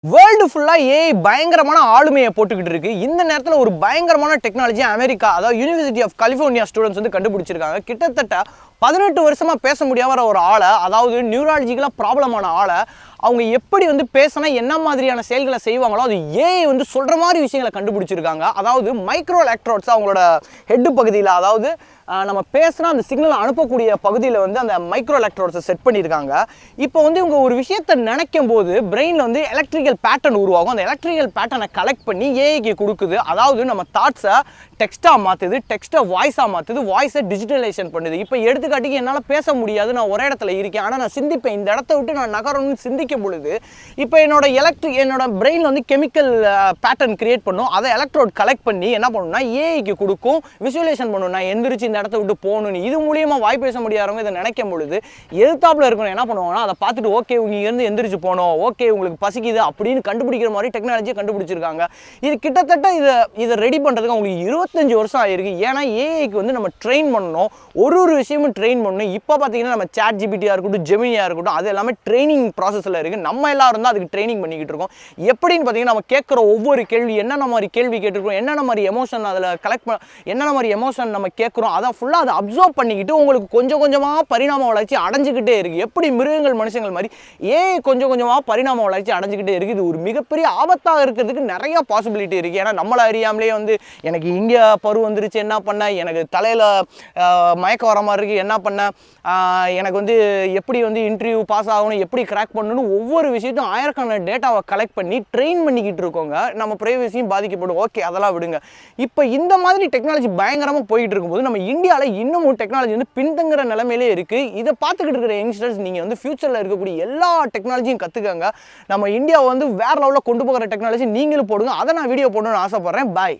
World ஃபுல்லா AI பயங்கரமான ஆளுமையை போட்டுக்கிட்டு இருக்கு. இந்த நேரத்தில் ஒரு பயங்கரமான டெக்னாலஜி அமெரிக்கா, அதாவது யூனிவர்சிட்டி ஆஃப் கலிஃபோர்னியா ஸ்டூடெண்ட்ஸ் வந்து கண்டுபிடிச்சிருக்காங்க. கிட்டத்தட்ட 18 வருஷமா பேச முடியாத ஒரு ஆளை, அதாவது நியூராலஜிக்கலாக ப்ராப்ளமான ஆளை, அவங்க எப்படி வந்து பேசினா என்ன மாதிரியான செயல்களை செய்வாங்களோ அது ஏஐ வந்து சொல்கிற மாதிரி விஷயங்களை கண்டுபிடிச்சிருக்காங்க. அதாவது மைக்ரோ எலக்ட்ரோட்ஸ் அவங்களோட ஹெட்டு பகுதியில், அதாவது நம்ம பேசுனா அந்த சிக்னலை அனுப்பக்கூடிய பகுதியில் வந்து அந்த மைக்ரோ எலக்ட்ரோட்ஸை செட் பண்ணியிருக்காங்க. இப்போ வந்து இவங்க ஒரு விஷயத்தை நினைக்கும் போது பிரெயினில் வந்து எலக்ட்ரிக்கல் பேட்டர்ன் உருவாகும். அந்த எலக்ட்ரிக்கல் பேட்டர்னை கலெக்ட் பண்ணி ஏஐக்கு கொடுக்குது. அதாவது நம்ம தாட்ஸை டெக்ஸ்ட்டாக மாற்றுது, டெக்ஸ்ட்டை வாய்ஸாக மாற்றுது, வாய்ஸை டிஜிட்டலைசேஷன் பண்ணுது. இப்போ எடுத்துக்காட்டிக்கு என்னால் பேச முடியாது, நான் ஒரே இடத்துல இருக்கேன், ஆனால் நான் சிந்திப்பேன். இந்த இடத்த விட்டு நான் நகரணும்னு சிந்திக்கும் பொழுது இப்போ என்னோட பிரெயினில் வந்து கெமிக்கல் பேட்டர்ன் கிரியேட் பண்ணும். அதை எலக்ட்ரோட் கலெக்ட் பண்ணி என்ன பண்ணணும்னா ஏஐக்கு கொடுக்கும், விசுவலைசேஷன் பண்ணணும். நான் எந்திரிச்சு இந்த இடத்த விட்டு போகணும்னு. இது மூலியமா வாய் பேச முடியாதவங்க இதை நினைக்கும் பொழுது எதிர்த்தாப்புல இருக்கணும் என்ன பண்ணுவாங்கன்னா அதை பார்த்துட்டு ஓகே இங்க இருந்து எந்திரிச்சு போகணும், ஓகே உங்களுக்கு பசிக்குது அப்படின்னு கண்டுபிடிக்கிற மாதிரி டெக்னாலஜியை கண்டுபிடிச்சிருக்காங்க. இது கிட்டத்தட்ட இதை ரெடி பண்ணுறதுக்கு அவங்களுக்கு 25 வருஷம் ஆயிருக்கு. ஏன்னா ஏஐக்கு வந்து நம்ம ட்ரெயின் பண்ணணும், ஒரு விஷயமும் ட்ரெயின் பண்ணணும். இப்போ பார்த்தீங்கன்னா நம்ம சாட் ஜிபிடியாக இருக்கட்டும், ஜெமினியாக இருக்கட்டும், அது எல்லாமே ட்ரைனிங் ப்ராசஸில் இருக்குது. நம்ம எல்லாரும் தான் அதுக்கு ட்ரைனிங் பண்ணிக்கிட்டு இருக்கோம். எப்படின்னு பார்த்தீங்கன்னா நம்ம கேட்குற ஒவ்வொரு கேள்வி என்னென்ன மாதிரி கேள்வி கேட்டுருக்கோம், என்னென்ன மாதிரி எமோஷன் அதில் என்னென்ன மாதிரி எமோஷன் நம்ம கேட்குறோம், அதை ஃபுல்லாக அதை அப்சர்வ் பண்ணிக்கிட்டு உங்களுக்கு கொஞ்சம் கொஞ்சமாக பரிணாம வளர்ச்சி அடைஞ்சிக்கிட்டே இருக்குது. எப்படி மிருகங்கள் மனுஷங்கள் மாதிரி ஏஐ கொஞ்சம் கொஞ்சமாக பரிணாம வளர்ச்சி அடைஞ்சிக்கிட்டே இருக்குது. இது ஒரு மிகப்பெரிய ஆபத்தாக இருக்கிறதுக்கு நிறைய பாசிபிலிட்டி இருக்குது. ஏன்னா நம்மளை அறியாமலே வந்து எனக்கு இங்கே பரு வந்துருச்சு என்ன பண்ண, எனக்கு தலையில் மயக்கம் வர மாதிரி இருக்குது என்ன பண்ண, எனக்கு வந்து எப்படி வந்து இன்டர்வியூ பாஸ் ஆகணும், எப்படி கிராக் பண்ணணும்னு ஒவ்வொரு விஷயத்தையும் ஆயிரக்கணக்கான டேட்டாவை கலெக்ட் பண்ணி ட்ரெயின் பண்ணிக்கிட்டு இருக்கோங்க. நம்ம பிரைவசியும் பாதிக்கப்படும். ஓகே அதெல்லாம் விடுங்க. இப்போ இந்த மாதிரி டெக்னாலஜி பயங்கரமாக போயிட்டு இருக்கும்போது நம்ம இந்தியாவில் இன்னமும் டெக்னாலஜி வந்து பின்தங்குற நிலைமையிலே இருக்குது. இதை பார்த்துக்கிட்டு இருக்கிற யங்ஸ்டர்ஸ் நீங்கள் வந்து ஃபியூச்சரில் இருக்கக்கூடிய எல்லா டெக்னாலஜியும் கற்றுக்கங்க. நம்ம இந்தியாவை வந்து வேறு லெவலில் கொண்டு போகிற டெக்னாலஜி நீங்களும் போடுங்க. அதை நான் வீடியோ போடணும்னு ஆசைப்பட்றேன். பாய்.